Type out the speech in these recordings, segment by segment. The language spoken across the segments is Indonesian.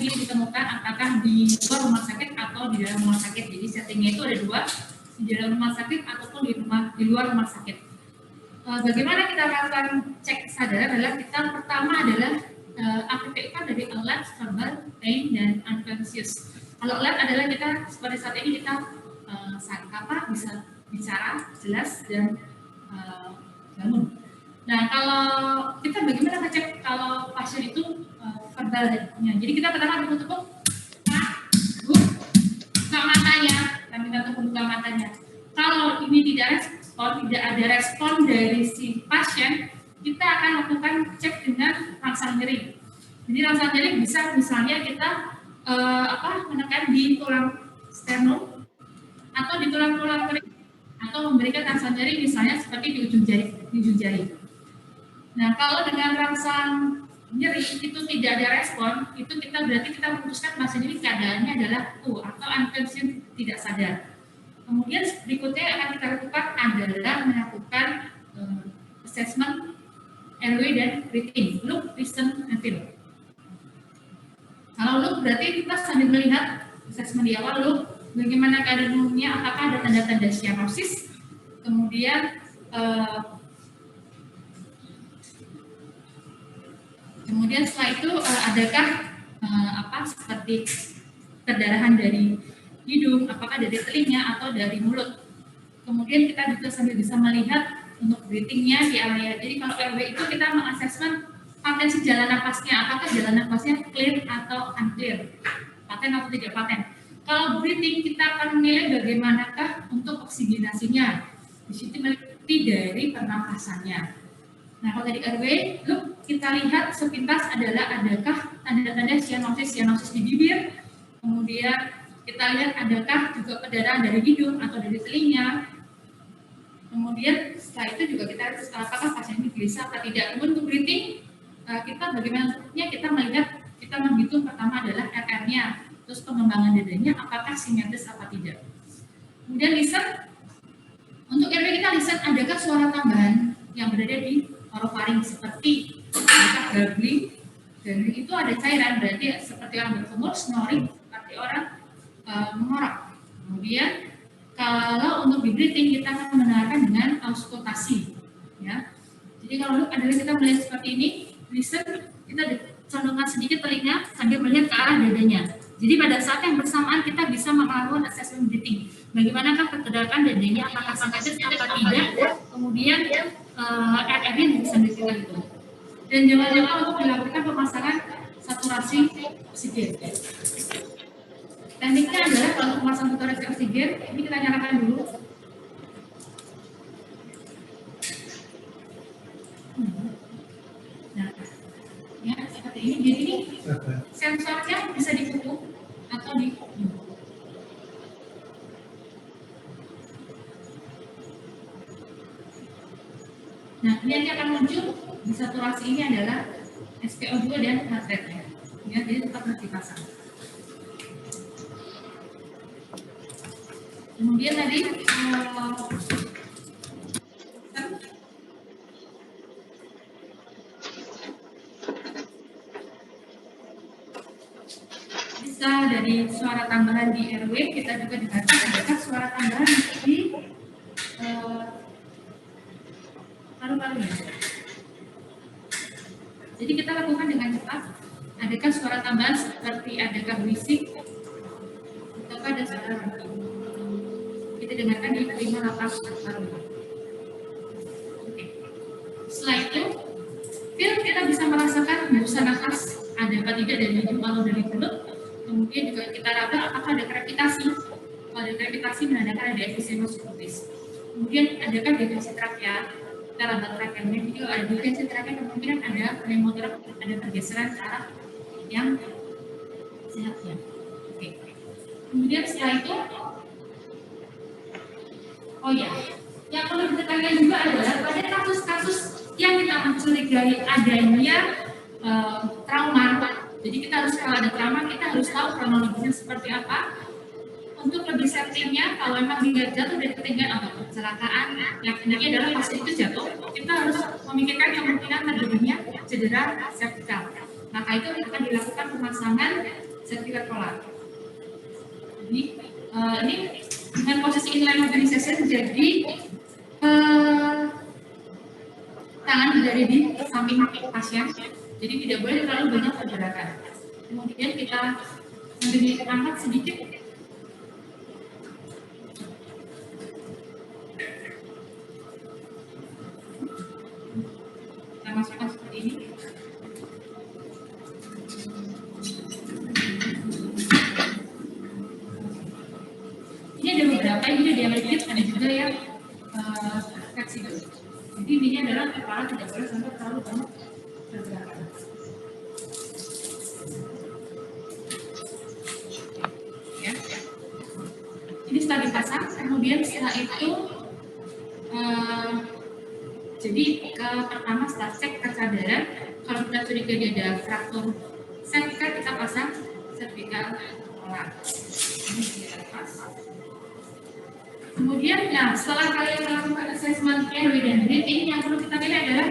ini ditemukan apakah di luar rumah sakit atau di dalam rumah sakit. Jadi settingnya itu ada dua, di dalam rumah sakit ataupun di luar rumah sakit. Bagaimana kita melakukan cek sadar adalah kita pertama adalah aktifkan dari alert, verbal, pain, dan unconscious. Kalau alert adalah kita seperti saat ini kita bisa bicara jelas dan bangun. Nah, kalau kita bagaimana ngecek kalau pasien itu verbalnya? Jadi kita pertama tepuk-tepuk, buka matanya, kita tepuk buka matanya. Kalau ini tidak ada respon dari si pasien, kita akan lakukan cek dengan rangsang nyeri. Jadi rangsang nyeri bisa misalnya kita menekan di tulang sternum atau di tulang-tulang kering, atau memberikan rangsang nyeri misalnya seperti di ujung jari. Nah, kalau dengan rangsang nyeri itu tidak ada respon, itu berarti kita memutuskan pasien ini keadaannya adalah atau unconscious, tidak sadar. Kemudian berikutnya yang akan kita lakukan adalah melakukan assessment airway dan breathing, look, listen, and feel. Kalau look berarti kita sambil melihat assessment di awal, look bagaimana keadaan umumnya, apakah ada tanda-tanda cyanosis, kemudian setelah itu adakah seperti perdarahan dari hidung, apakah dari telinga atau dari mulut. Kemudian kita juga sambil bisa melihat untuk breathing-nya di area. Jadi kalau airway itu kita mengassessment patensi jalan napasnya, apakah jalan napasnya clear atau unclear, paten atau tidak paten. Kalau breathing kita akan menilai bagaimanakah untuk oksigenasinya, di situ meliputi dari pernapasannya. Nah, kalau dari airway, kita lihat sepintas adalah adakah tanda-tanda cyanosis di bibir, kemudian kita lihat adakah juga perdarahan dari hidung atau dari telinga. Kemudian setelah itu juga kita lihat apakah pasien ini gelisah atau tidak. Kemudian untuk breathing, kita melihat, kita menghitung pertama adalah RR-nya, terus pengembangan dadanya apakah simetris apa tidak. Kemudian listen, untuk airway kita listen adakah suara tambahan yang berada di orofaring seperti adakah gargling. Gargling itu ada cairan, berarti seperti orang berkumur, snoring, seperti orang mengorok. Kemudian kalau untuk di breathing kita akan mendengarkan dengan auskultasi, ya. Jadi kalau adalah kita melihat seperti ini, listen, kita condongkan sedikit telinga sambil melihat ke arah dadanya. Jadi pada saat yang bersamaan kita bisa melakukan assessment breathing. Bagaimanakah pergerakan dadanya, apakah simetris atau tidak? Kemudian RR-nya bisa kita hitung. Dan jangan lupa untuk dilakukan pemasangan saturasi oksigen. Tekniknya adalah kalau memasang saturasi oksigen, ini kita nyalakan dulu. Nah, ya seperti ini. Jadi ini sensornya bisa dipukul atau di. Nah, ini yang akan muncul di saturasi ini adalah SpO2 dan heart rate-nya. Ya, jadi tetap harus dipasang. Kemudian tadi bisa dari suara tambahan di airway, kita juga dikasih adakah suara tambahan di paru-parunya. Jadi kita lakukan dengan cepat. Adakah suara tambahan seperti adakah bisik atau ada suara kita dengarkan di kelima napas paru. Oke. Setelah itu, kita bisa merasakan hembusan nafas ada apa tidak dari hidung atau dari mulut. Kemudian juga kita raba apakah ada krepitasi. Kalau ada krepitasi menandakan ada efisema subkutis. Kemudian adakah deviasi trakea? Kita raba trakeanya. Jadi kalau ada deviasi trakea kemungkinan ada pneumotoraks, ada pergeseran ke arah yang sehat ya. Oke. Kemudian setelah itu, yang perlu ditekankan juga adalah pada kasus-kasus yang kita mencurigai adanya trauma. Jadi kita harus, kalau ada trauma, kita harus tahu kronologisnya seperti apa. Untuk lebih safety-nya, kalau memang dia jatuh dari ketinggian atau kecelakaan, yang intinya adalah pasien itu jatuh, kita harus memikirkan kemungkinan terjadinya cedera cervical. Maka itu akan dilakukan pemasangan sertifikat polar. Jadi ini dengan posisi inline organization, jadi tangan berada di samping pasien, jadi tidak boleh terlalu banyak pergerakan. Kemudian kita angkat sedikit. Kita masukkan seperti ini. Ini ada beberapa, ini ada yang rigid, ada juga yang fleksibel. Jadi ini adalah kepala tidak boleh sampai terlalu banyak pergerakan. Ya. Ini setelah dipasang, kemudian setelah itu jadi pertama setelah cek kesadaran, kalau kita curiga dia ada fraktur servikal, kita pasang servikal polar. Ini kita lepas. Kemudian, nah setelah kalian melakukan asesmen airway dan breathing, yang perlu kita pilih adalah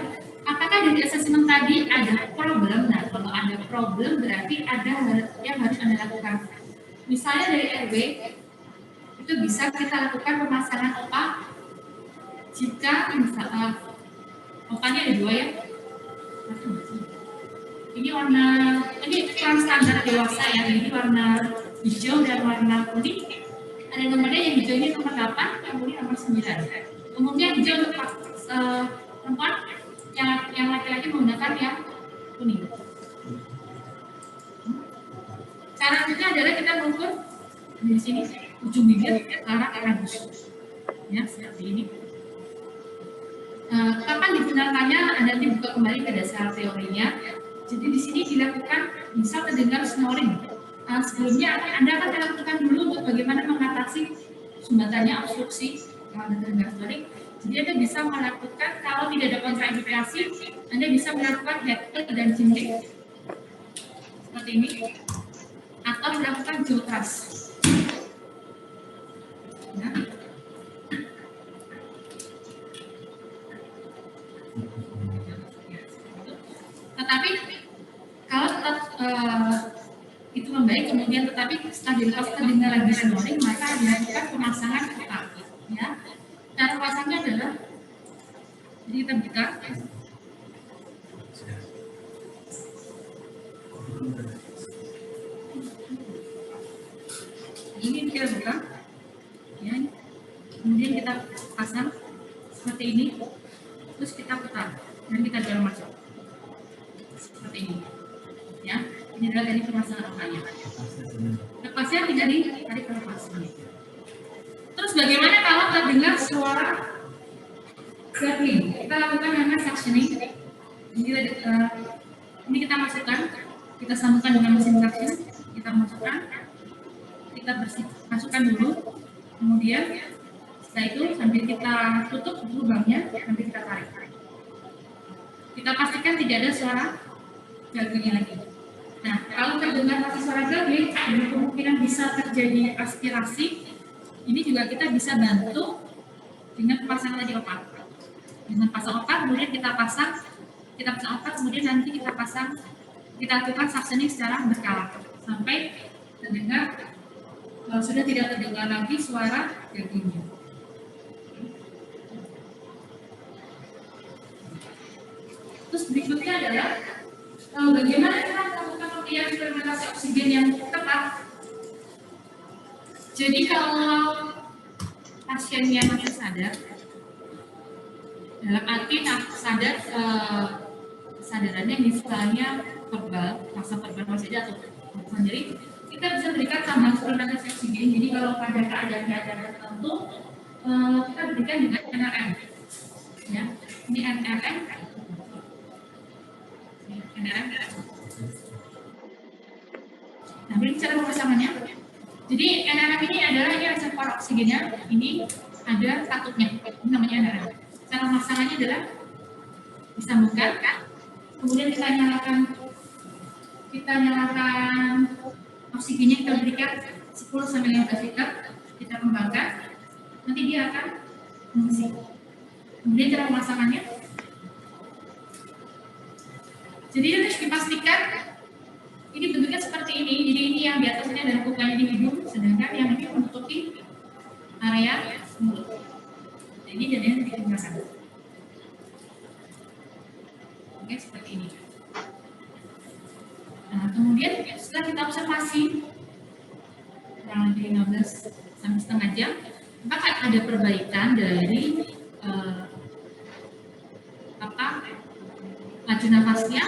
apakah dari asesmen tadi ada problem. Nah, kalau ada problem berarti ada yang harus Anda lakukan. Misalnya dari airway, itu bisa kita lakukan pemasangan OPA jika OPA-nya ada 2 ya. Ini warna, ini ukuran standar dewasa ya, ini warna hijau dan warna kuning. Ada nomornya, yang hijau ini nomor 8, kemudian nomor 9. Umumnya hijau untuk perempuan, yang laki-laki menggunakan yang kuning. Caranya adalah kita mengukur di sini ujung bibir ke arah radius, ya seperti ini. Kapan digunakannya? Anda nanti buka kembali ke dasar teorinya. Jadi di sini dilakukan bisa terdengar snoring. Sebelumnya Anda akan lakukan dulu untuk bagaimana mengatasi sumbatannya obstruksi kalau Anda terdengar snoring. Jadi Anda bisa melakukan, kalau tidak ada kontraindikasi, Anda bisa melakukan head dan jingle seperti ini, atau melakukan jaw thrust. Ya. Tetapi kalau tetap itu membaik, kemudian tetapi setelah dilepas terdengar lagi snoring, maka dilakukan pemasangan OPA. Ya. Cara pasangnya adalah, jadi kita buka. Ini kita buka, ya. Kemudian kita pasang seperti ini, terus kita putar dan kita dalam masuk seperti ini, ya. Ini adalah dari pemasangan OPA-nya. Lepasnya tidak ditarik ke lepas. Terus bagaimana kalau terdengar suara gurgling? Kita lakukan namanya suctioning. Ini kita masukkan, kita sambungkan dengan mesin suction, kita masukkan, kita masukkan dulu, kemudian setelah itu sambil kita tutup lubangnya, nanti kita tarik. Kita pastikan tidak ada suara gurgling lagi. Nah, kalau terdengar masih suara gurgling, ada kemungkinan bisa terjadi aspirasi. Ini juga kita bisa bantu dengan pasangan tadi OPA. Dengan pasang OPA, kemudian kita pasang OPA, kemudian nanti kita lakukan suctioning secara berkala sampai terdengar sudah tidak terdengar lagi suara gurglingnya. Terus berikutnya adalah bagaimana kita melakukan pemberian suplementasi oksigen yang tepat. Jadi kalau pasiennya masih sadar, dalam arti sadar kesadarannya misalnya verbal, masa verbal masih ada atau sendiri, kita bisa berikan tambahan suplementasi oksigen. Jadi kalau pada keadaan tertentu, kita berikan juga NRM. Ya, ini NRM. Nah, ini cara pemasangannya. Jadi NRM ini adalah reservoir oksigennya, ini ada katutnya, ini namanya NRM. Cara pemasangannya adalah disambungkan, kemudian kita nyalakan oksigennya, kita berikan 10-15 liter, kita kembangkan, nanti dia akan mengisi. Kemudian cara pemasangannya, jadi harus dipastikan Ini bentuknya seperti ini. Jadi ini yang di atasnya adalah lukanya di hidung, sedangkan yang ini menutupi area mulut. Jadi jadinya dikenakan. Oke, seperti ini. Nah, kemudian setelah kita observasi kurang lebih 15 sampai setengah jam, maka ada perbaikan dari laju nafasnya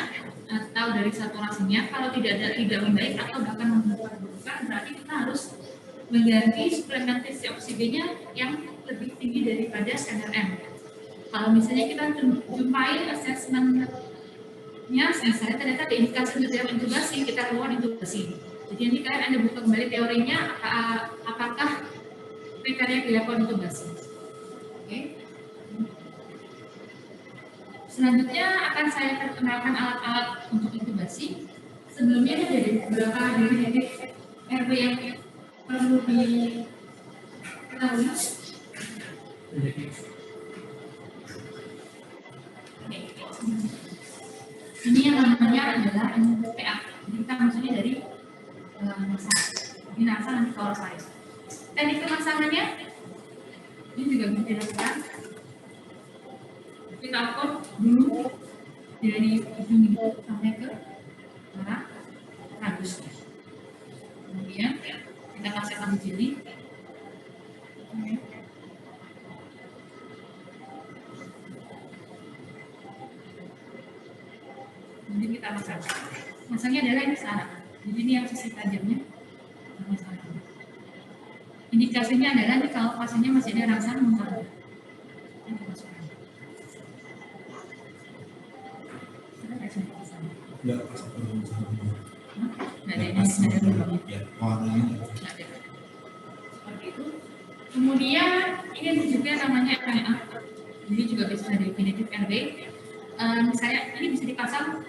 atau dari saturasinya. Kalau tidak membaik atau bahkan memburukkan, berarti kita harus mengganti suplementasi oksigennya yang lebih tinggi daripada NRM. Kalau misalnya kita jumpai assessment-nya, misalnya ternyata ada indikasi untuk intubasi, kita keluar intubasi. Jadi nanti kalian Anda buka kembali teorinya, apakah kriteria dilakukan intubasi. Oke. Selanjutnya akan saya perkenalkan alat-alat untuk intubasi. Sebelumnya ada beberapa definitif RW yang perlu diketahui. Ini yang namanya adalah PA. Kita maksudnya dari ini nasa nanti kalau saya. Teknik pemasangannya ini juga bisa dilakukan. Kita akan dulu dari ujung hidung sampai ke arah radiusnya. Kemudian kita kasih ambil jeli. Kemudian kita masang. Masangnya adalah ini saraf. Jadi ini yang sisi tajamnya. Indikasinya adalah kalau pasiennya masih ada rasa muntah. Seperti itu. Kemudian ini juga namanya RNA. Jadi juga bisa definitif RW. Misalnya ini bisa dipasang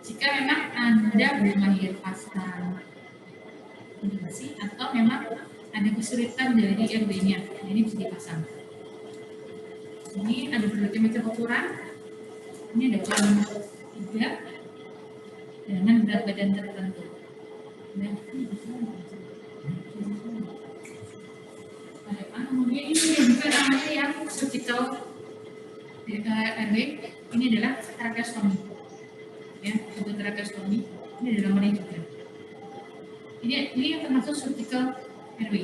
jika memang Anda belum lahir pasang intubasi atau memang ada kesulitan dari RW-nya, ini bisa dipasang. Ini ada berbagai macam ukuran. Ini ada ukuran 3 dengan berat badan tertentu. Kemudian ini juga namanya yang surgical RW. Ini adalah tracheostomy. Ya, untuk tracheostomy ini adalah namanya juga. Ini yang termasuk surgical RW.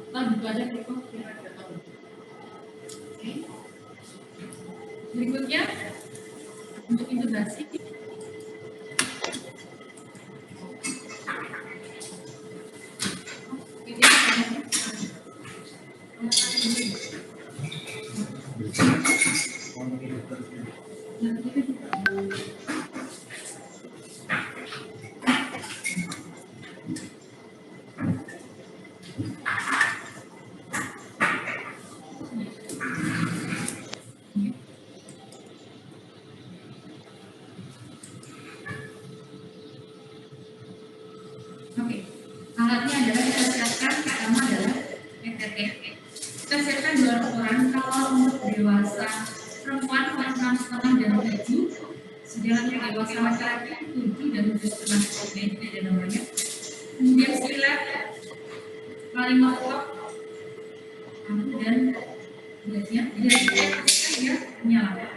Kalau itu ada Oke. Berikutnya untuk intubasi. Alatnya adalah kita siapkan, pertama adalah EKG. Kita siapkan 2 ukuran. Kalau untuk dewasa perempuan 6,5 dan 7, sedangkan untuk dewasa laki-laki 7 dan 7,5 ini ada nomornya. Kemudian silat paling mokok dan beratnya dia menyala.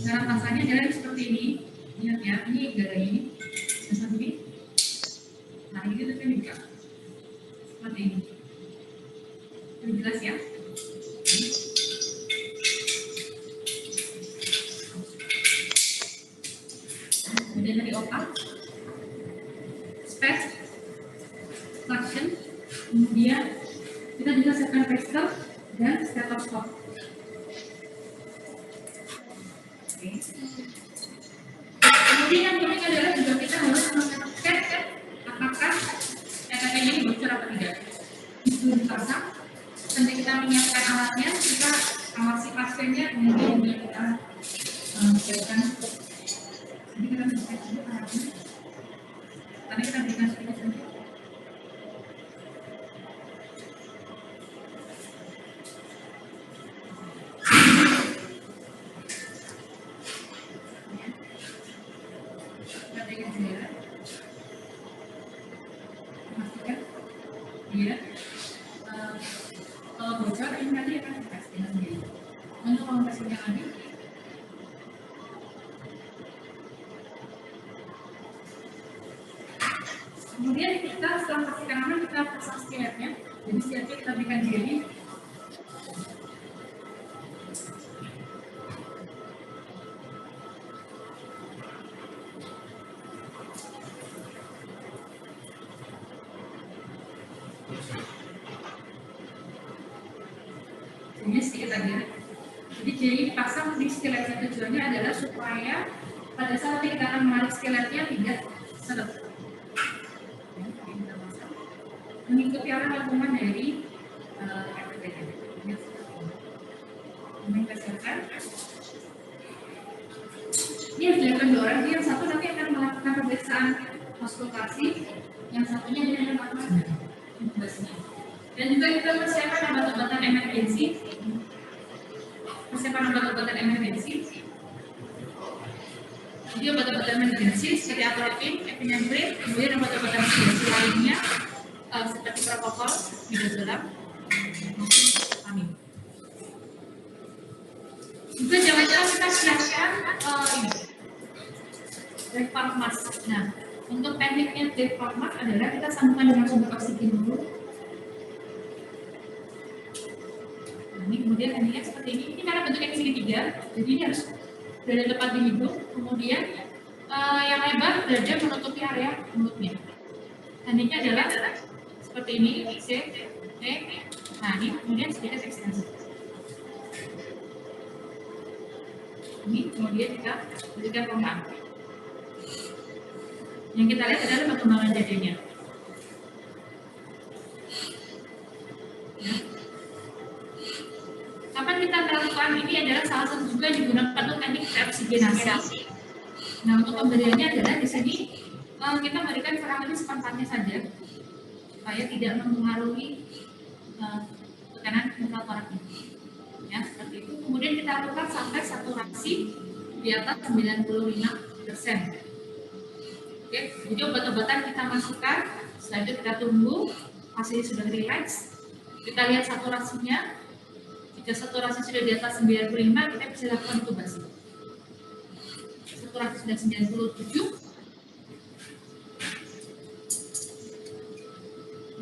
Cara pasangnya adalah seperti ini. Lihat ya, ini garis ini. Seperti ini. Nah, ini tuh juga seperti ini. Lebih jelas ya. Kemudian dari opak, space, suction, kemudian kita juga siapkan pester dan stetoskop. Kemudian yang penting adalah juga kita harus mengecek apakah EKG ini bocor atau tidak. Itu dipasang, sampai kita menyiapkan alatnya, kita awasi pasiennya, kemudian juga kita siapkan. Jadi kita bisa dulu alatnya, karena kita berikan sedikit saja. Zera. Pastikan, iya. Kalau bocor ini nanti akan dipastikan sendiri. Untuk mengatasinya lagi, kemudian kita setelah pastikan aman kita pasang skilletnya. Jadi skilletnya kita berikan jelly. Ini sedikit lagi. Jadi jelly dipasang di skilletnya, tujuannya adalah supaya pada saat kita akan menarik skilletnya tidak seret. Mengikuti arah lengkungan dari FPTD. Ini kita siapkan. Ini harus dilakukan 2 orang. Yang satu nanti akan melakukan pemeriksaan auskultasi, yang satunya dia akan melakukan inkubasinya. Dan juga kita persiapan obat-obatan emergensi. Jadi obat-obatan emergensi seperti atropin, epinephrine, kemudian obat-obatan sedasi lainnya seperti propofol, midazolam, maupun amin. Juga jangan-jangan kita siapkan ini Defarmas. Nah, untuk tekniknya Defarmas adalah kita sambungkan dengan sumber oksigen dulu. Ini kemudian endingnya seperti ini. Ini karena bentuknya segitiga, jadi ini harus berada tepat di hidung. Kemudian yang lebar berada menutupi area mulutnya. Endingnya adalah seperti ini, C, T. Nah ini kemudian sedikit ekstensi. Ini kemudian kita berikan pompa. Yang kita lihat adalah perkembangan jadinya. Kapan kita melakukan ini adalah salah satu juga digunakan untuk teknik oksigenasi. Nah untuk pemberiannya adalah di sini kita berikan kurang lebih seperempatnya saja supaya tidak mempengaruhi tekanan intratorak ini. Ya seperti itu. Kemudian kita lakukan sampai saturasi di atas 95%. Oke, jadi obat-obatan kita masukkan. Setelah itu kita tunggu hasilnya sudah relax. Kita lihat saturasinya. Jika saturasi sudah di atas 95, kita bisa lakukan intubasi. Saturasi sudah 97.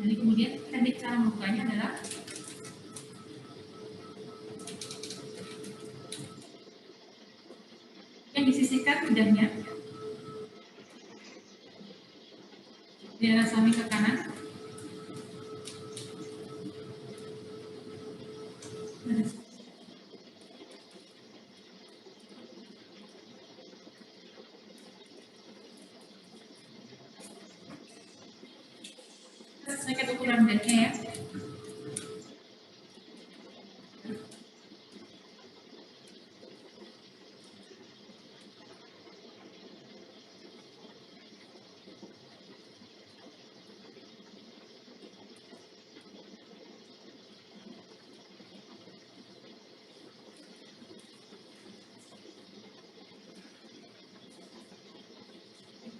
Jadi kemudian teknik cara membukanya adalah yang disisihkan lidahnya. Di arah samping ke kanan. Sesuaikan ukuran bednya ya.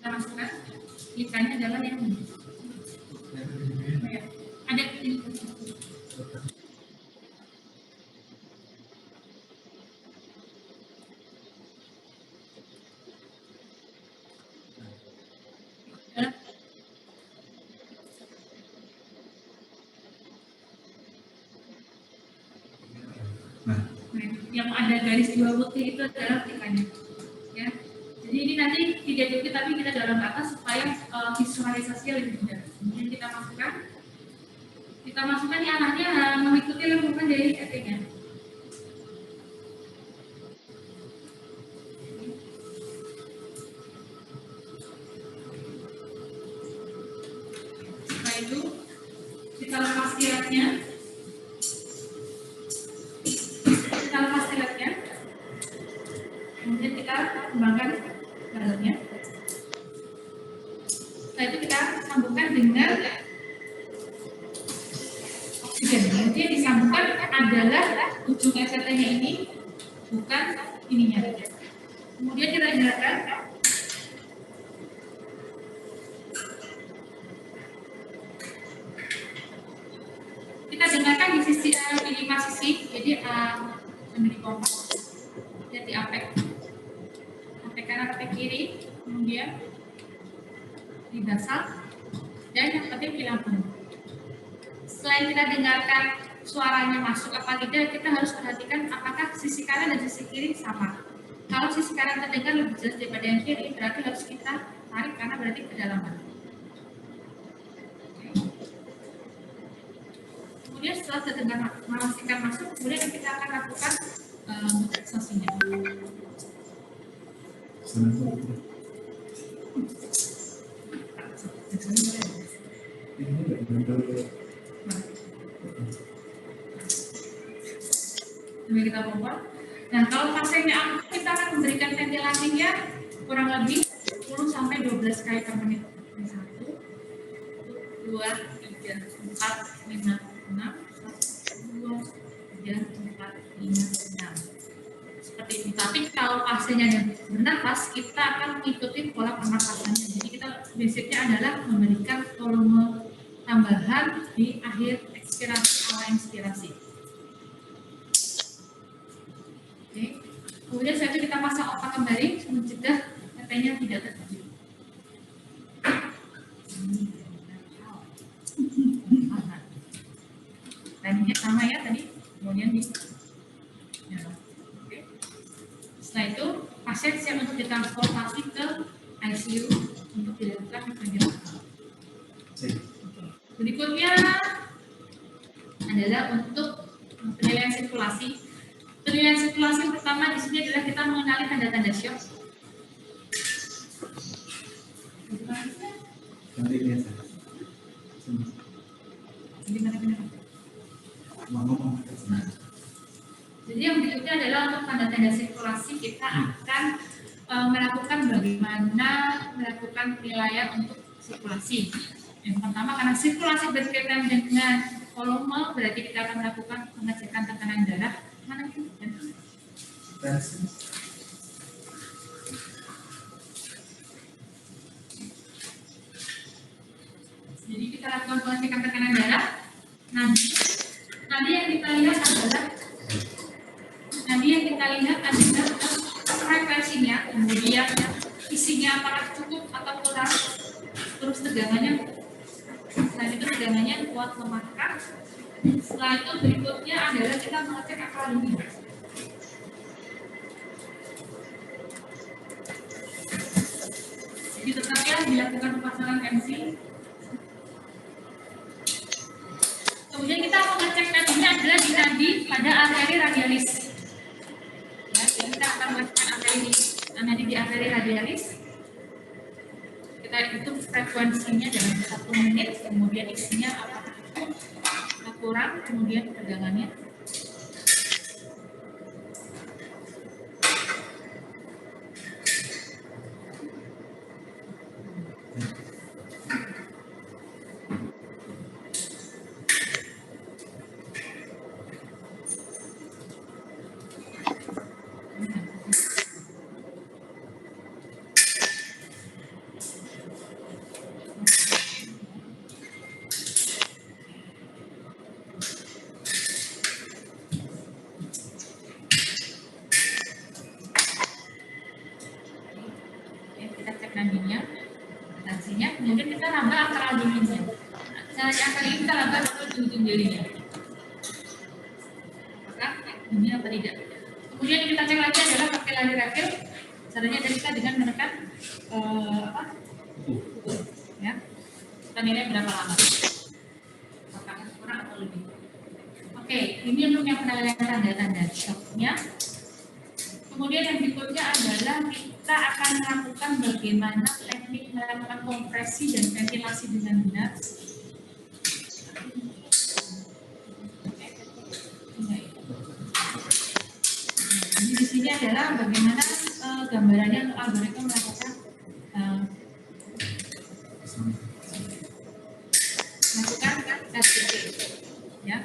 Kita masukkan ikannya adalah yang ini. Ada ini. Yang ada garis 2 putih itu adalah ikannya. Ya. Jadi ini nanti tidak dikit tapi kita dorong ke atas supaya visualisasinya lebih mudah. Kemudian kita masukkan ya anaknya mengikuti lengkungan dari ET-nya. Setelah itu kita lepas skilletnya. Kemudian kita kembangkan dalamnya. Setelah itu kita sambungkan dengan oksigen. Jadi yang disambungkan adalah ujung SCT-nya ini, bukan ininya. Kemudian kita nyalakan sisi, jadi di pompa, jadi apek kanan, apek kiri, kemudian di dasar, dan yang penting di lambung. Selain kita dengarkan suaranya masuk apa tidak, kita harus perhatikan apakah sisi kanan dan sisi kiri sama. Kalau sisi kanan terdengar lebih jelas daripada yang kiri, berarti harus kita tarik karena berarti kedalaman. Kemudian setelah terdengar memastikan masuk, kemudian kita akan lakukan relaksasinya. Sambil kita pompa. Nah, kalau pasiennya akut, kita akan memberikan ventilasinya kurang lebih 10 sampai 12 kali per menit. 1, 2, 3, 4, 5, 6, 1, 2, 3, 4, 5, 6. Seperti itu. Tapi kalau pasiennya yang bernafas, kita akan mengikuti pola pernafasannya. Jadi kita basicnya adalah memberikan volume tambahan di akhir ekspirasi awal inspirasi. Oke. Kemudian setelah itu kita pasang otak kembali mencegah tetenya tidak terjadi. Tadinya sama ya tadi, kemudian di setelah itu pasien siap untuk ditransportasi ke ICU untuk dilakukan penjelasan. Berikutnya adalah untuk penilaian sirkulasi. Penilaian sirkulasi pertama di sini adalah kita mengenali tanda-tanda shock. Jadi yang berikutnya adalah untuk tanda-tanda sirkulasi kita akan melakukan bagaimana melakukan penilaian untuk sirkulasi. Yang pertama karena sirkulasi berkaitan dengan volume, berarti kita akan melakukan pengecekan tekanan darah. Mana itu? Jadi kita lakukan pengecekan tekanan darah. Nanti yang kita lihat adalah frekuensinya, kemudian isinya apakah cukup atau kurang, terus tegangannya, selain itu tegangannya kuat lemahkah. Setelah itu berikutnya adalah kita mengecek akronim. Jadi tetapnya dilakukan pemasangan MC. Kemudian kita mengecek nadinya adalah di nadi pada arteri radialis. Ya, jadi kita akan mengecek nadi di arteri radialis. Kita hitung frekuensinya dalam 1 menit, kemudian isinya apakah kurang, kemudian tegangannya. Nadinya, tensinya, kemudian kita nambah akar albumnya. Caranya akar ini kita nambah ke ujung jarinya. Apakah ini apa tidak? Kemudian kita cek lagi adalah kapilari refil. Caranya dari kita dengan menekan ya. Kita nilai berapa lama? Apakah kurang atau lebih? Oke, ini untuk yang penilaian tanda-tanda shocknya. Kemudian yang berikutnya adalah kita akan melakukan bagaimana teknik melakukan kompresi dan ventilasi dengan benar. Jadi di sini adalah bagaimana gambarannya untuk algoritma melakukan SPP, ya.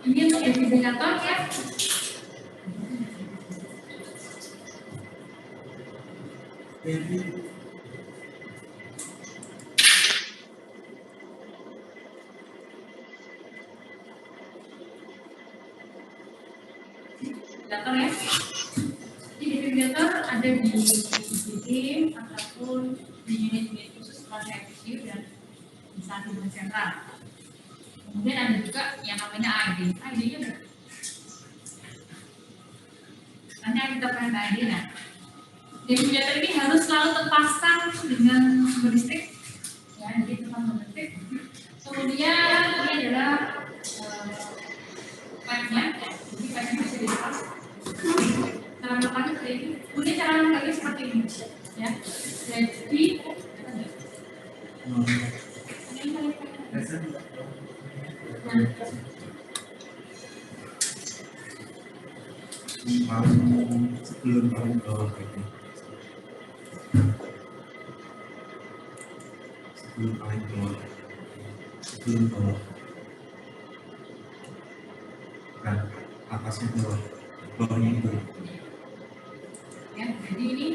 Ini untuk defibrilator ya. Ventilator ya. Jadi ventilator ada di IGD ataupun di unit-unit khusus seperti ICU dan instansi hubungan sentral. Kemudian ada juga yang namanya AED. AED-nya ada. Nanti kita pakai AED. Nah, ventilator ini harus selalu terpasang dengan sumber listrik. Ya, jadi terpasang listrik. Kemudian ini adalah pipe-nya. Jadi pipe-nya bisa dilepas. Cara melepasnya seperti ini. Kemudian cara melepasnya seperti ini. Ya, jadi sebelum paling bawah ini. Sebelum paling bawah. Sebelum bawah. Nah, atasnya bawah. Bawahnya itu. ya, jadi ini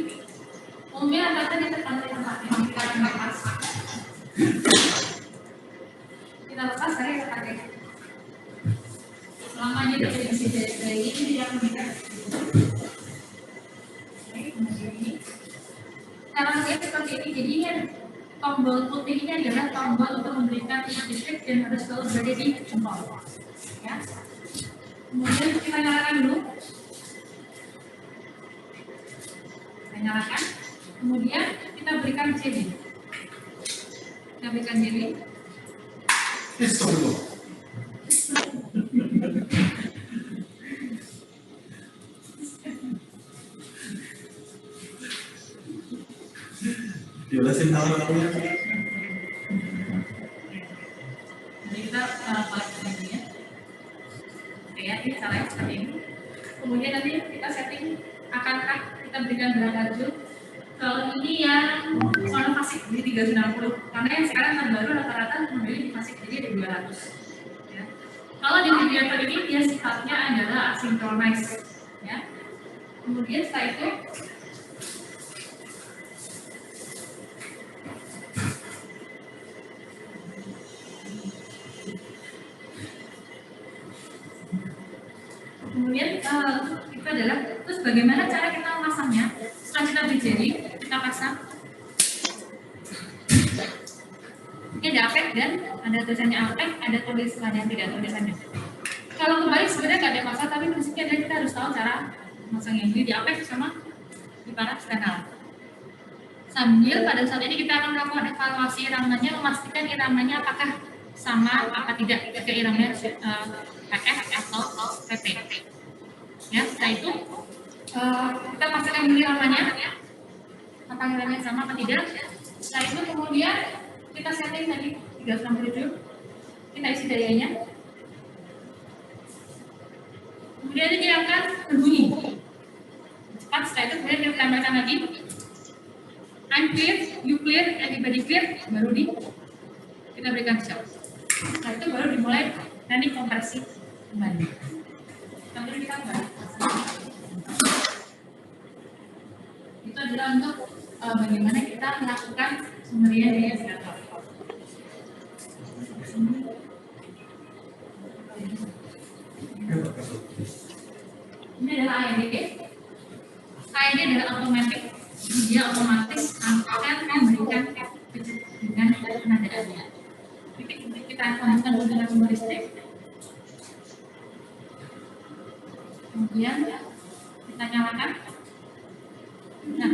umumnya rata-rata di tempat yang kita lepas. Kita lepas saya kita pakai. Selama dia tidak bisa dari ini tidak mengikat. Kemudian ini. Cara saya seperti ini. Jadi ini tombol putih ini adalah tombol untuk memberikan listrik dan harus selalu berada di jempol. Ya. Kemudian kita nyalakan dulu. Kita nyalakan. Kemudian kita berikan jelly. Kita berikan jelly. Jelasin nama namanya. Jadi kita balik lagi ya. Oke ya, ini caranya seperti ini. Kemudian nanti kita setting akankah kita berikan berapa joule. Kalau ini yang sono fasik jadi 360, karena yang sekarang terbaru rata-rata modelnya di fasik jadi ada 200. Ya. Kalau di ventilator ini dia sifatnya adalah asynchronous. Ya. Kemudian setelah itu itu adalah terus bagaimana cara kita memasangnya. Setelah kita beri jari, kita pasang. Ini ada apek dan ada tulisannya apek, ada tulisannya tidak tulisannya. Kalau kembali sebenarnya nggak ada masalah, tapi prinsipnya adalah kita harus tahu cara memasang yang ini di apek sama di paras-kanal. Sambil pada saat ini kita akan melakukan evaluasi iramanya, memastikan iramanya apakah sama apa tidak jika iramanya PF atau PP. Ya, setelah itu kita pastikan dulu iramanya, apakah iramanya sama apa tidak. Setelah itu kemudian kita setting tadi 360, kita isi dayanya. Kemudian ini akan berbunyi cepat. Setelah itu kemudian kita tambahkan lagi I'm clear, you clear, everybody clear, baru kita berikan stop. Setelah itu baru dimulai nanti kompresi kembali. Kemudian kita kembali. Itu adalah untuk bagaimana kita melakukan pemberian di ventilator. Ini adalah AED. AED adalah otomatis. Dia otomatis akan memberikan dengan penadaannya. Kita akan menggunakan sumber listrik. Kemudian kita nyalakan. Nah,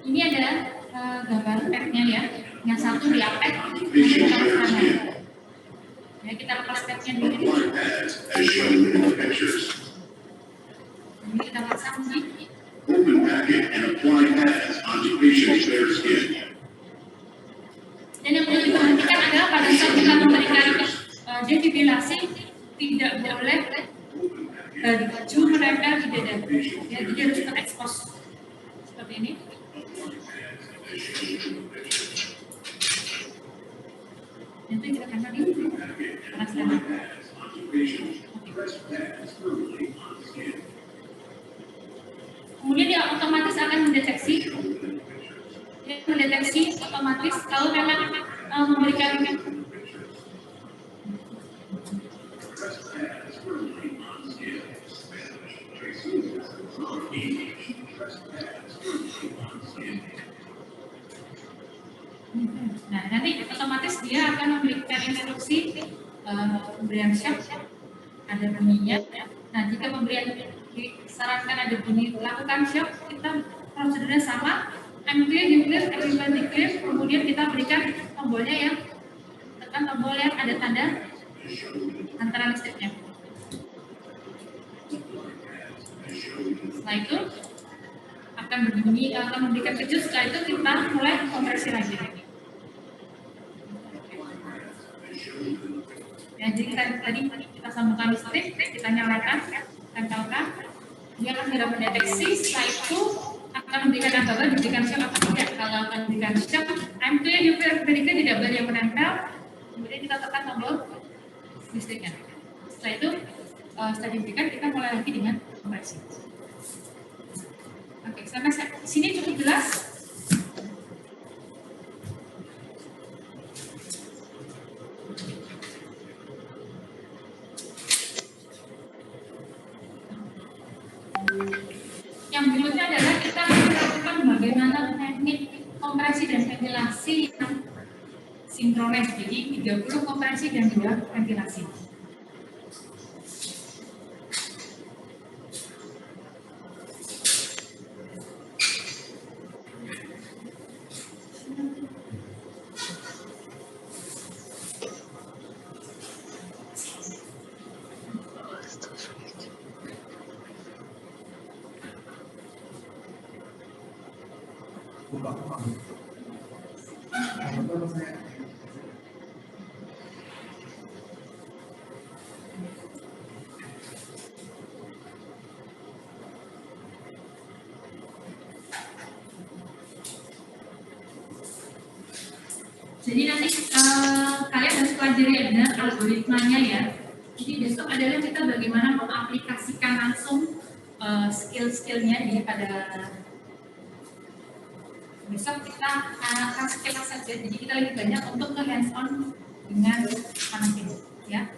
ini ada gambar pad-nya ya. Yang satu di apek, yang kita lepas ya, kita lepas pad-nya dulu. Ini kita pasang di open packet and apply pads onto patient's bare skin. Dan yang perlu diperhatikan adalah pada saat kita memberikan defibrilasi tidak boleh baju menempel di dada. Ya, jadi harus terekspos seperti ini. Itu kita akan tadi panas-panas. Kemudian di dia otomatis akan mendeteksi otomatis kalau memang memberikan nah nanti otomatis dia akan memberikan instruksi pemberian shock, ada bunyinya. Nah jika pemberian disarankan ada bunyi lakukan shock, kita prosedurnya sama, I'm clear, you clear, everybody clear, kemudian kita berikan tombolnya ya, tekan tombol yang ada tanda antara listriknya. Setelah itu akan berbunyi, akan memberikan kejut. Setelah itu kita mulai kompresi lagi. Ya, jadi tadi kita sambungkan listrik, kita nyalakan, tempelkan, dia akan segera mendeteksi. Setelah itu akan memberikan gambar, diberikan shock atau tidak. Kalau akan memberikan shock, I'm clear, you clear, tidak boleh yang menempel. Kemudian kita tekan tombol listriknya. Setelah itu, setelah diberikan, kita mulai lagi dengan kompresi. Oke, sampai sini cukup jelas. Yang berikutnya adalah kita melakukan bagaimana teknik kompresi dan ventilasi yang sinkronis. Jadi 30 kompresi dan 2 ventilasi. Jadi nanti kalian harus pelajari benar algoritmanya ya. Jadi besok adalah kita bagaimana mengaplikasikan langsung skill-skillnya. Jadi pada besok kita akan skill saja. Jadi kita lebih banyak untuk ke hands on dengan anak ini ya.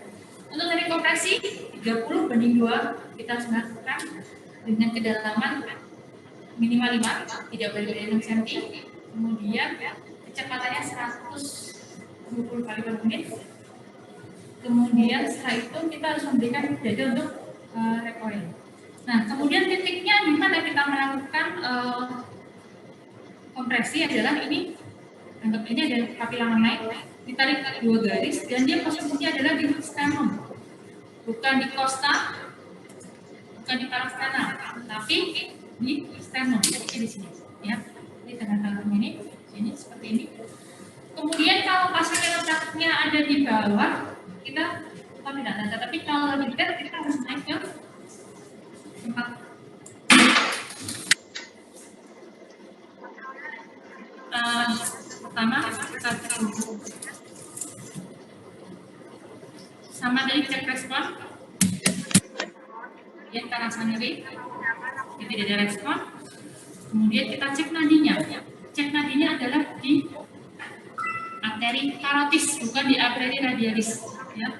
Untuk teknik kompresi 30/2 kita harus melakukan dengan kedalaman minimal 5, tidak boleh lebih dari 6 cm. Kemudian kecepatannya 120 kali per menit. Kemudian setelah itu kita harus memberikan dada untuk recoil. Nah, kemudian titiknya di mana kita melakukan kompresi adalah ini. Anggap ini ada kapilah naik, ditarik 2 garis dan dia posisinya adalah di sternum. Bukan di costa, bukan di parasternal, tapi di sternum. Jadi di sini ya. Di tengah-tengah ini seperti ini. Kemudian kalau pasien letaknya ada di bawah, kita tidak ada. Tapi kalau lebih dekat kita harus naik ke tempat pertama sama dari cek respon. Kemudian ke arah nyeri, kita tidak ada respon. Kemudian kita cek nadinya. Cek nadinya adalah di arteri karotis, bukan di arteri radialis. Ya.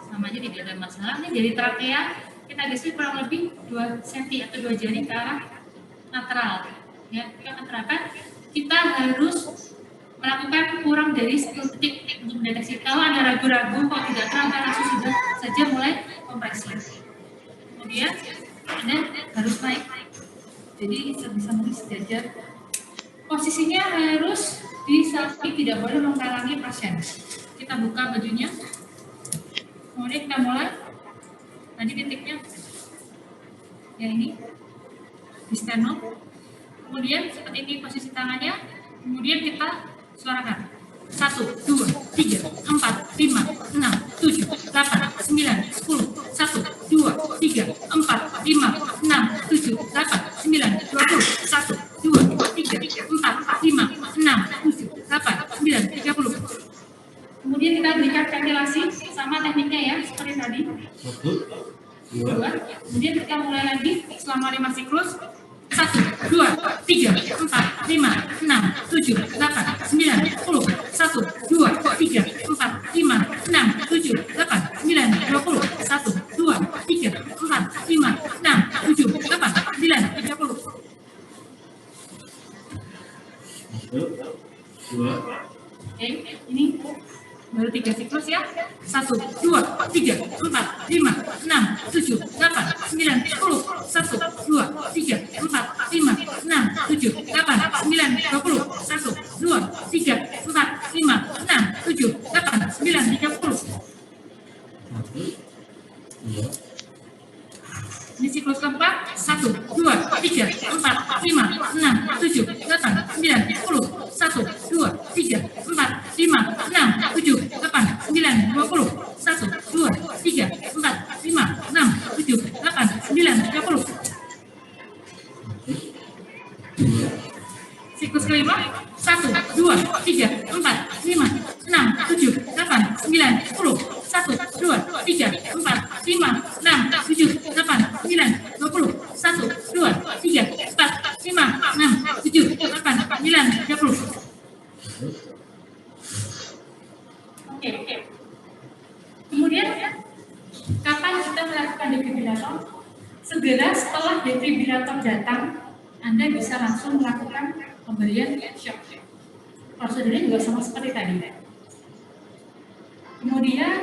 Sama aja tidak ada masalah. Ini dari trakea kita geser kurang lebih 2 cm atau 2 jari ke arah lateral. Ya, kita menerapkan. Kita harus melakukan kurang dari 10 detik untuk mendeteksi. Kalau ada ragu-ragu, kalau tidak terang, langsung sudah saja mulai kompresi. Kemudian Anda harus naik. Jadi sebisa mungkin sejajar. Posisinya harus di samping, tidak boleh menghalangi pasien. Kita buka bajunya. Kemudian kita mulai. Tadi titiknya ya ini di sternum. Kemudian seperti ini posisi tangannya. Kemudian kita suarakan 1, 2, 3, 4, 5, 6, 7, 8, 9, 10, 1, 2, 3, 4, 5, 6, 7, 8, 9, 20, 1, 2, 3, 4, 5, 6, 7, 8, 9, 20. Kemudian kita berikan ventilasi sama tekniknya ya, seperti tadi. 1, 2. Kemudian kita mulai lagi selama 5 siklus. 1, 1, 2, 3, 4, 5, 6, 7, 8, 9, 10, 1, 2, 3, 4, 5, 6, 7, 8, 9, 20, 1, 2, 3, 4, 5, 6, 7, 8, 9, 30. Oke, ini baru 3 siklus ya. 1, 2, 3, 4, 5, 6, 7, 8, 9, 10. 1, 2, 3, 4, 5, 6, 7, 8, 9, 20. 1, 2, 3, 4, 5, 6, 7, 8, 9, 30. Ini siklus keempat. 1, 2, 3, 4, 5, 6, 7, 8, 9, 10. 1, 2, 3, 4, 5, 6, 7, 8, 9, 20. 1, 2, 3, 4, 5, 6, 7, 8, 9, 30. Siklus kelima. 1, 2, 3, 4, 5, 6, 7, 8, 9, 10. 1, 2, 3, 4, 5, 6, 7, 8, 9, 20. 1, 2, 3, 4, 5, 6, 7, 8, 9, 30. Oke. Kemudian, kapan kita melakukan defibrilator? Segera setelah defibrilator datang, Anda bisa langsung melakukan pemberian shock. Prosedurnya juga sama seperti tadi. Kemudian,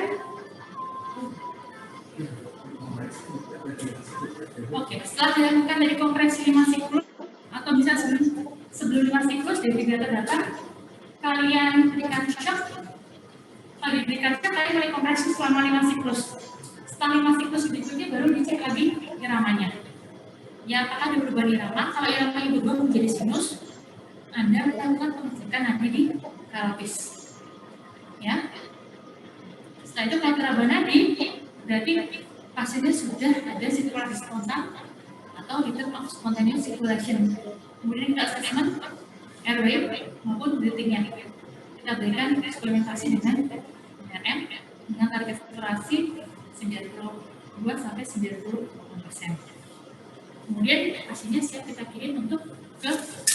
oke, setelah dilakukan dari kompresi 5 siklus, atau bisa sebelum 5 siklus, defibrilator datang, kalian berikan shock. Kalau diberikan shock, kalian mulai kompresi selama 5 siklus. Setelah 5 siklus berikutnya baru dicek lagi iramanya. Ya, apakah ada perubahan irama? Kalau iramanya berubah menjadi sinus, Anda melakukan pengecekan nanti di karotid. Ya. Setelah itu kalau teraba nadi, berarti pasiennya sudah ada sirkulasi spontan atau rhythm of spontaneous circulation. Kemudian kita eksperimen airway maupun breathing-nya. Kita berikan eksperimentasi dengan RM dengan target saturasi 92 sampai 98%. Kemudian pasiennya siap kita kirim untuk ke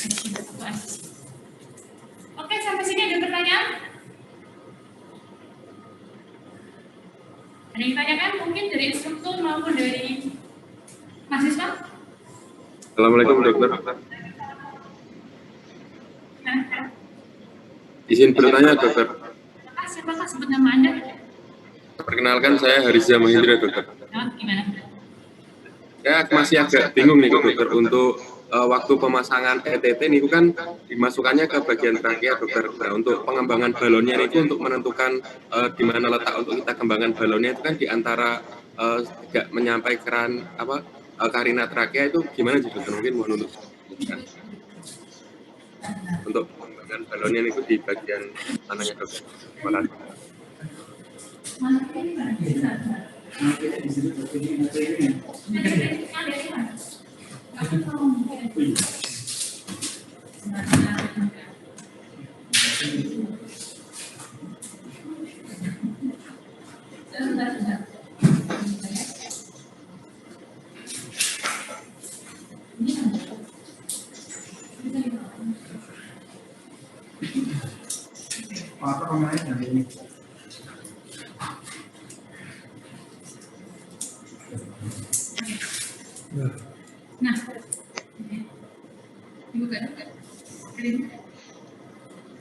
ICU atau ICU. Oke, sampai sini ada pertanyaan? Ada yang tanyakan mungkin dari instruktur maupun dari mahasiswa? Assalamualaikum dokter. Izin bertanya dokter. Siapakah sebut nama Anda? Perkenalkan saya Harisya Mahindra dokter. Gimana? Ya masih agak bingung nih dokter untuk waktu pemasangan ETT ini kan dimasukkannya ke bagian trakea dokter. Nah, untuk pengembangan balonnya itu untuk menentukan di mana letak untuk kita kembangkan balonnya itu kan di antara tidak menyampai keran karina trakea itu gimana sih dokter? Mungkin mohon untuk pengembangan balonnya itu di bagian mananya dokter? Terima kasih. Apa pemain dari ini? Nah,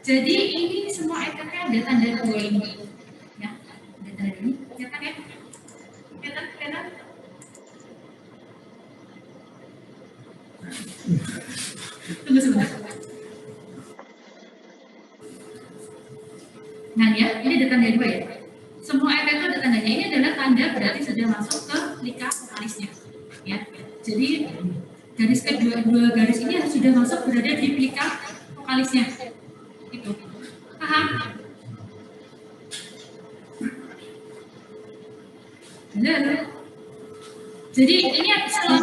jadi ini semua ETP ada tanda dua ini, ya, ada tanda ini, kelihatan ya, kelihatan. Tunggu sebentar. Nah ya, ini ada tanda dua ya. Semua ETP itu ada tandanya. Ini adalah tanda berarti sudah masuk ke lika vokalisnya, ya. Jadi garis kedua garis ini harus sudah masuk berada di plika vokalisnya. Itu. Paham? Halo. Jadi ini semua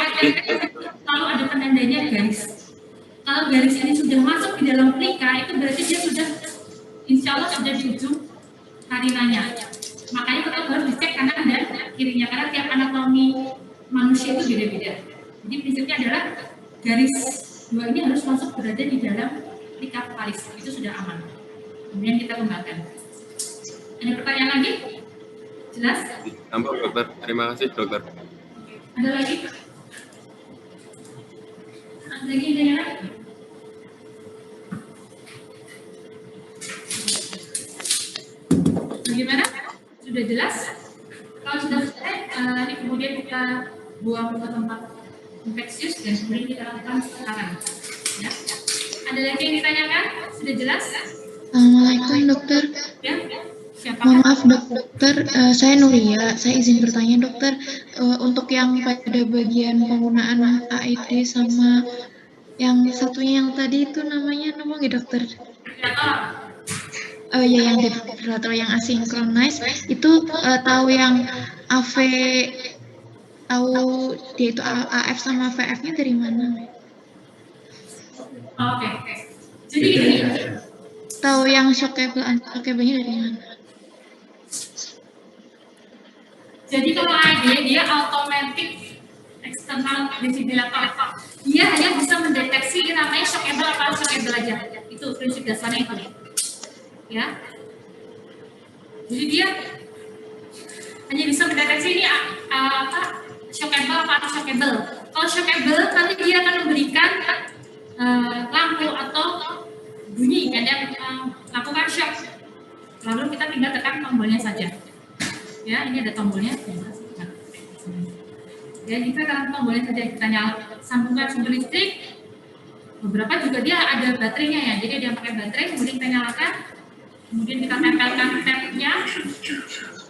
item selalu ada penandanya garis. Kalau garis ini sudah masuk di dalam plika, itu berarti dia sudah insya Allah sudah di ujung karinanya. Makanya kita harus dicek kanan dan kirinya, karena tiap anatomi manusia itu beda-beda. Jadi prinsipnya adalah garis 2 ini harus masuk berada di dalam lingkar valis, itu sudah aman. Kemudian kita kembangkan. Ada pertanyaan lagi? Jelas? Tambah dokter, terima kasih dokter. Ada lagi? Ada lagi yang lain? Bagaimana? Sudah jelas? Kalau sudah selesai, ini kemudian kita buang ke tempat infeksius dan kemudian kita lakukan sekarang. Ya. Ada lagi yang ditanyakan? Sudah jelas? Assalamualaikum dokter. Ya. Siapa? Mohon maaf dokter, saya Nuria. Saya izin bertanya dokter, untuk yang pada bagian penggunaan AED sama yang satunya yang tadi itu namanya apa nggak dokter? Ya yang defibrillator yang asinkronis itu tahu yang AV, tahu dia itu AF sama VF-nya dari mana? Oke. Jadi ini Tahu yang shockable, unshockable-nya dari mana? jadi kalau AED dia automatic external defibrillator. Dia hanya bisa mendeteksi namanya shockable atau shockable aja. Itu prinsip dasarnya itu. Ya. Jadi dia hanya bisa mendeteksi ini apa shockable atau shockable. Kalau shockable nanti dia akan memberikan lampu atau bunyi kan yang lakukan shock. Lalu kita tinggal tekan tombolnya saja. Ya, ini ada tombolnya. Ya, kita tekan tombolnya saja, kita sambungkan sumber listrik. Beberapa juga dia ada baterainya ya, jadi dia pakai baterai, kemudian kita nyalakan, kemudian kita tempelkan tabnya.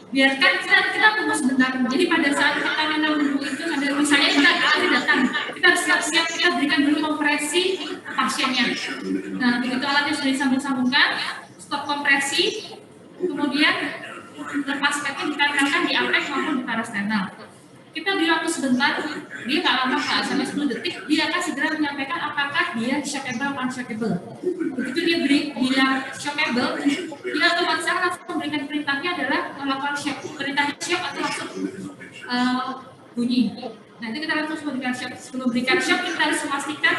Biarkan kita tunggu sebentar. Jadi pada saat kita menunggu itu ada misalnya kita ahli datang, kita harus siap-siap kita berikan dulu kompresi pasiennya. Nah, begitu alatnya sudah disambung-sambungkan, stop kompresi, kemudian lepas padnya ditempelkan di apek maupun di parasternal. Kita beri waktu sebentar, dia nggak lama Pak, sampai 10 detik, dia akan segera menyampaikan apakah dia shockable atau unshockable. Begitu dia bilang shockable, dia otomatis langsung memberikan perintahnya adalah melakukan shock. Perintahnya shock atau langsung bunyi. Nah itu kita langsung memberikan shock. Sebelum berikan shock, kita harus memastikan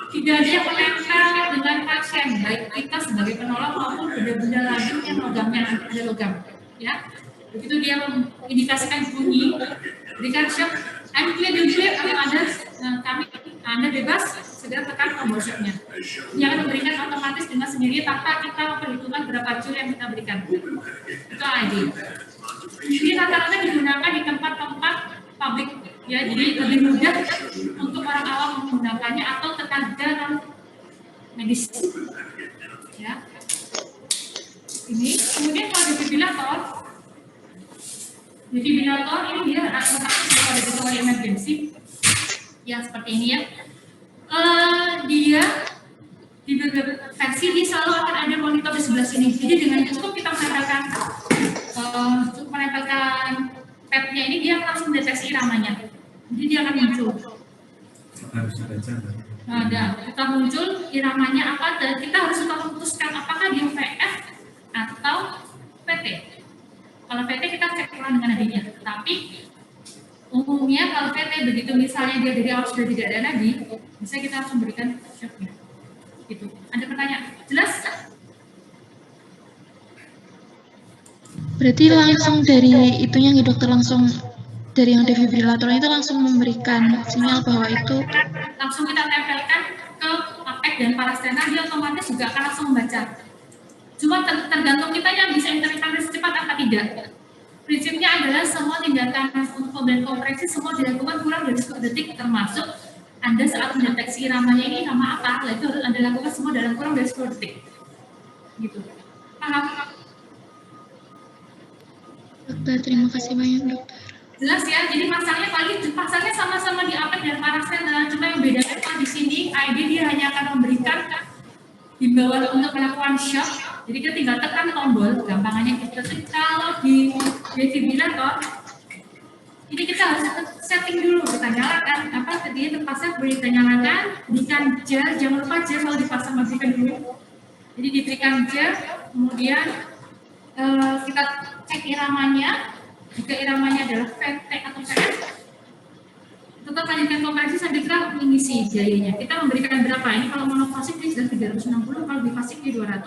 tidak ada yang menempel dengan pasien, baik kita sebagai penolong maupun benda-benda lain yang logamnya ada logam. Ya, begitu dia mengindikasikan bunyi, berikan shock, clear atau ada Anda bebas segera tekan tombol shocknya. Dia akan memberikan otomatis dengan sendiri tanpa kita memperhitungkan berapa joule yang kita berikan. Itu AED. Ini rata-rata digunakan di tempat-tempat publik, ya, jadi lebih mudah untuk orang awam menggunakannya atau tenaga non medis. Ya. Ini kemudian kalau defibrillator ini dia ada kecuali emergency yang seperti ini ya. Dia di versi dia selalu akan ada monitor di sebelah sini. Jadi dengan cukup kita menempelkan pad-nya ini dia langsung mendeteksi iramanya. Jadi dia akan muncul. Harus dibaca. Ada kita muncul iramanya apa dan kita harus memutuskan apakah dia VF atau PT. Kalau PT kita cek ulang dengan nadinya, tapi umumnya kalau PT begitu misalnya dia dari awal sudah tidak ada nadi, bisa kita langsung berikan shocknya. Gitu. Ada pertanyaan? Jelas? Berarti langsung dari itunya nih dokter, langsung dari yang defibrillator itu langsung memberikan sinyal bahwa itu langsung kita tempelkan ke apek dan parasternal, dia otomatis juga akan langsung membaca. Cuma tergantung kita yang bisa intervensi cepat apa tidak. Prinsipnya adalah semua tindakan untuk pemberian kompresi semua dilakukan kurang dari 10 detik, termasuk Anda saat mendeteksi iramanya ini nama apa, itu harus Anda lakukan semua dalam kurang dari 10 detik. Gitu. Paham? dokter, terima kasih banyak dokter. Jelas ya, jadi masalahnya pasalnya sama-sama di apek dan parasternal, cuma yang bedanya di sini AED dia hanya akan memberikan himbauan untuk melakukan shock. Jadi kita tinggal tekan tombol, gampangannya kita kalau di defibrillator ini kita harus setting dulu, kita nyalakan apa tadinya terpasang kita nyalakan, berikan gel, jangan lupa gel selalu dipasang matikan dulu. Jadi diberikan gel, kemudian kita cek iramanya. Jika iramanya adalah VT atau VF, tetap lanjutkan kompresi sambil kita mengisi biayanya. Kita memberikan berapa? Ini kalau monofasik ini sudah 360, kalau bifasik di 200.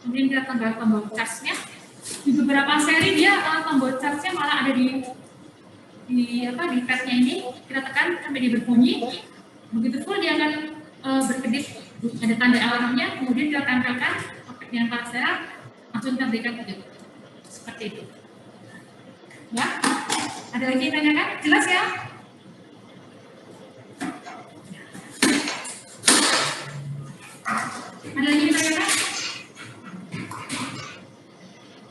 Kemudian kita tambah tombol charge-nya. Di beberapa seri dia tombol charge-nya malah ada di pad-nya ini. Kita tekan sampai dia berbunyi. Begitu full dia akan berkedip, ada tanda alarmnya. Kemudian kita tempelkan dengan pastel, langsung kita berikan kedip. Seperti itu. Ya, ada lagi yang tanyakan? Jelas ya? Ada lagi yang tanyakan?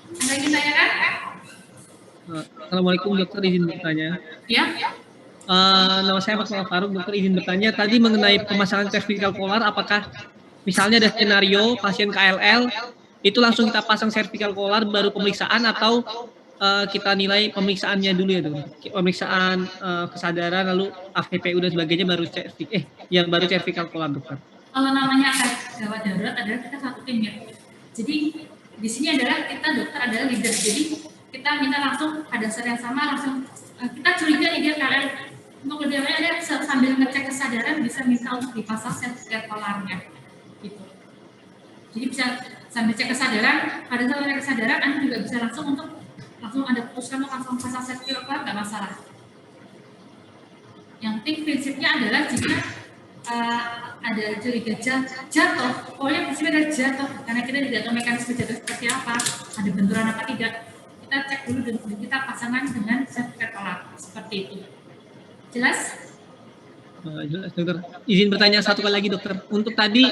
Ada lagi yang tanyakan? Assalamualaikum dokter, izin bertanya. Ya. Nama saya Mas Faruk, dokter izin bertanya. Tadi mengenai pemasangan cervical collar, apakah misalnya ada skenario pasien KLL, itu langsung kita pasang cervical collar baru pemeriksaan atau kita nilai pemeriksaannya dulu ya dok? Pemeriksaan kesadaran lalu AVPU dan sebagainya baru cervical collar dokter. Kalau namanya gawat darurat adalah kita satu tim ya. Jadi di sini adalah kita dokter adalah leader. Jadi kita minta langsung pada saat yang sama langsung kita curiga nih dia KLL. Untuk lebih awalnya ada sambil ngecek kesadaran bisa minta untuk dipasang cervical collar-nya. Gitu. Jadi bisa sambil cek kesadaran, pada saat cek kesadaran Anda juga bisa langsung Anda putuskan untuk langsung pasang cervical collar, nggak masalah. Yang penting prinsipnya adalah jika ada curiga jatuh, pokoknya prinsipnya adalah jatuh, karena kita tidak tahu mekanisme jatuh seperti apa, ada benturan apa tidak, kita cek dulu dan kita pasangan dengan cervical collar, seperti itu. Jelas? Jelas dokter. Izin bertanya satu kali lagi dokter. Untuk tadi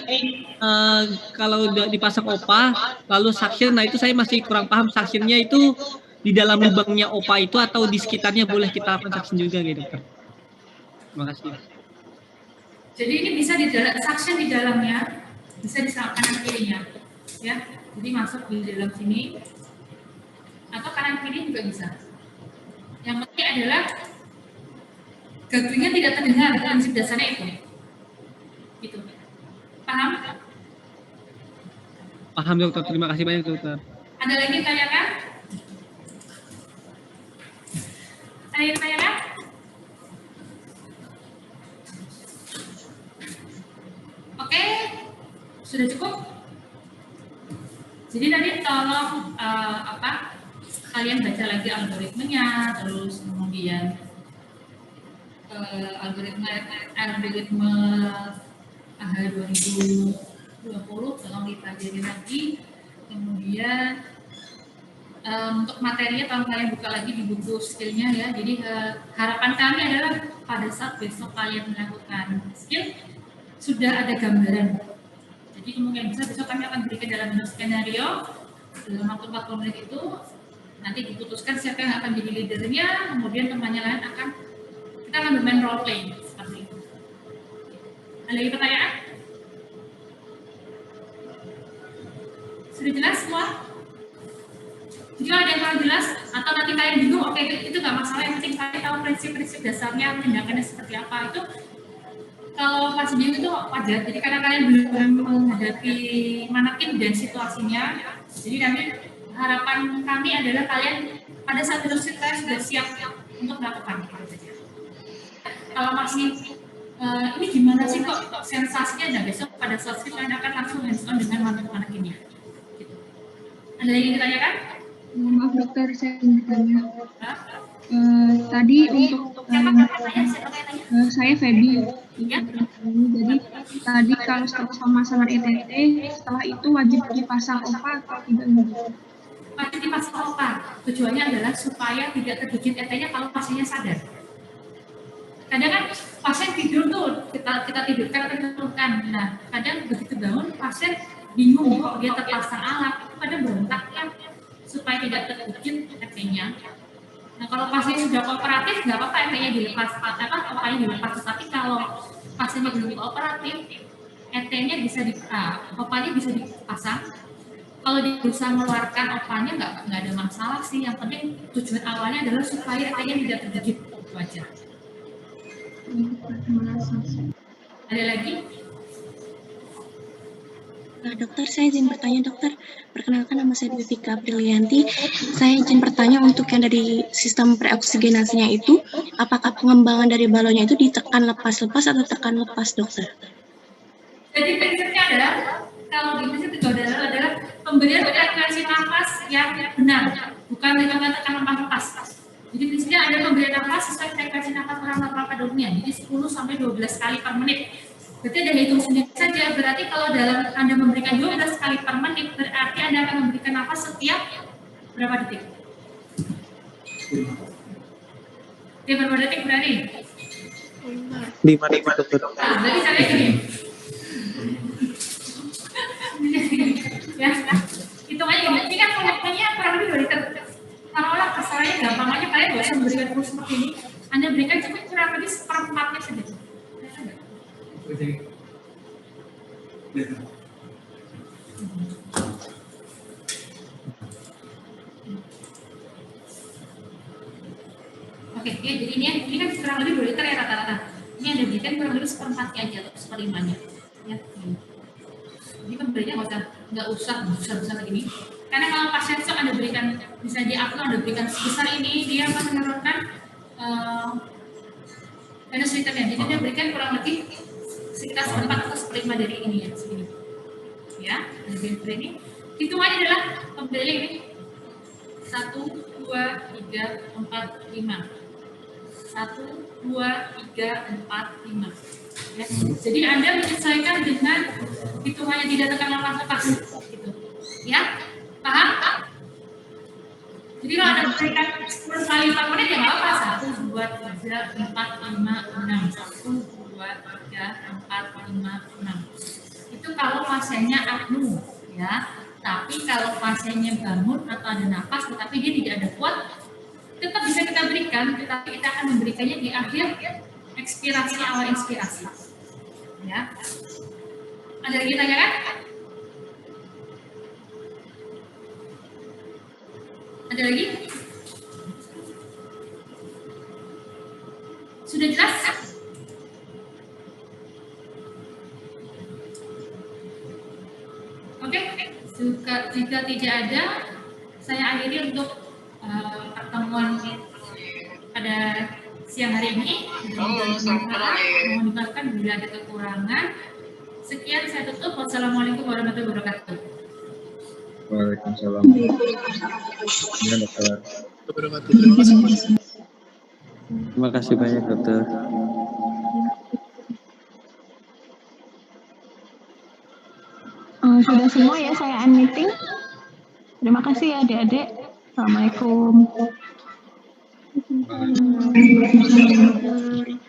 kalau dipasang OPA lalu suction, nah itu saya masih kurang paham suctionnya itu di dalam lubangnya OPA itu atau di sekitarnya boleh kita lakukan suction juga gitu dokter. Terima kasih. Jadi ini bisa di dalam suction di dalamnya, bisa di kanan kirinya, ya. Jadi masuk di dalam sini atau kanan kiri juga bisa. Yang penting adalah gagangnya tidak terdengar, prinsip dasarnya itu. Gitu. Paham? Paham dokter, terima kasih banyak dokter. Ada lagi yang tanyakan? Ada yang tanyakan? Oke, sudah cukup? Jadi tadi tolong kalian baca lagi algoritmenya, terus kemudian algoritma AH 2020 tolong dipelajari lagi. Kemudian untuk materinya tolong kalian buka lagi di buku skillnya ya. Jadi harapan kami adalah pada saat besok kalian melakukan skill sudah ada gambaran. Jadi kemungkinan besar besok kami akan berikan dalam bentuk skenario dalam waktu 40 menit itu nanti diputuskan siapa yang akan jadi leadernya, kemudian temannya lain kita akan bermain role play seperti itu. Ada lagi pertanyaan? Sudah jelas semua? Jadi kalau ada yang kurang jelas atau nanti kalian bingung, oke itu nggak masalah, yang penting kalian tahu prinsip-prinsip dasarnya tindakannya seperti apa itu. Kalau masih bingung itu wajar, jadi karena kalian belum menghadapi manakin dan situasinya, jadi nanti harapan kami adalah kalian pada saat berusaha kalian sudah siap untuk melakukan. Kalau masih ini gimana sih kok sensasinya, dan besok pada saat itu kalian akan langsung hands on dengan manakinnya. Gitu. Ada lagi yang ditanyakan? Maaf dokter, saya ingin bertanya. Tadi untuk saya Feby. Ya. Jadi tadi kalau setelah pemasangan ETT, setelah itu wajib dipasang OPA atau tidak? Wajib dipasang OPA. Tujuannya adalah supaya tidak tergigit ET-nya kalau pasiennya sadar. Kadang kan pasien tidur tuh, kita tidurkan atau turunkan. Nah, kadang begitu bangun pasien bingung kok dia terpasang alat, itu pada berontak ya, supaya tidak tergigit ET-nya. Nah, kalau pasien sudah kooperatif, nggak apa-apa ET-nya dilepas, OPA-nya dilepas. Tetapi kalau pasiennya belum kooperatif, ET-nya OPA-nya bisa dipasang. Kalau dia berusaha mengeluarkan OPA-nya nggak ada masalah sih. Yang penting tujuan awalnya adalah supaya ET-nya tidak tergigit. Itu aja. Ada lagi? Dokter, saya izin bertanya, dokter. Perkenalkan, nama saya Vivika Aprilianti. Saya izin bertanya untuk yang dari sistem preoksigenasinya itu, apakah pengembangan dari balonnya itu ditekan lepas-lepas atau tekan lepas, dokter? Jadi prinsipnya adalah, kalau di prinsip itu adalah pemberian frekuensi nafas yang benar, bukan dengan tekan lepas. Jadi prinsipnya ada pemberian nafas sesuai frekuensi nafas orang normal pada umumnya, jadi 10 sampai 12 kali per menit. Berarti Anda hitung sendiri saja, berarti kalau dalam Anda memberikan 12 kali per menit, berarti Anda akan memberikan nafas setiap berapa detik? Setiap berapa detik berarti? 5 detik, dokter. Nah, berarti caranya gini. Ya, hitung aja gini. Ini kan volumenya kurang lebih 2 liter. Taruhlah kasarnya gampang aja, kalian nggak usah memberikan full seperti ini. Anda berikan cukup kurang lebih seperempatnya saja. Oke, ya, jadi ini kan kurang lebih 2 liter ya rata-rata. Ini Anda berikan kurang lebih seperempatnya aja atau seperlimanya. Ya, ini. Jadi pemberiannya nggak usah besar-besar begini. Karena kalau pasien shock Anda berikan, misalnya di aku Anda berikan sebesar ini, dia akan menurunkan venous return-nya. Jadi Anda berikan kurang lebih sekitar seperempat atau seperlima dari ini ya, segini. Ya, dari ini. Hitung aja adalah pemberian ini 1, 2, 3, 4, 5. 1, 2, 3, 4, 5. Ya. Jadi Anda menyesuaikan dengan hitungannya, tidak tekan lepas-lepas. Gitu. Ya, paham? Jadi kalau Anda berikan 10 kali per menit ya nggak apa-apa. 1, 2, 3, 4, 5, 6. 1, 2, 3, 4, 5, 6. Itu kalau pasiennya apnu, ya. Tapi kalau pasiennya bangun atau ada nafas, tetapi dia tidak ada kuat, tetap bisa kita berikan, tetapi kita akan memberikannya di akhir ekspirasi, awal inspirasi. Ya. Ada lagi tanyakan? Ada lagi? Sudah jelas? Oke, jika tidak ada, saya akhiri untuk pertemuan pada siang hari ini. Mohon dimaafkan bila ada kekurangan. Sekian, saya tutup. Wassalamualaikum warahmatullahi wabarakatuh. Waalaikumsalam. Ya, dokter. Terima kasih banyak, dokter. Sudah semua ya, saya end meeting. Terima kasih ya adik-adik. Assalamualaikum. Waalaikumsalam.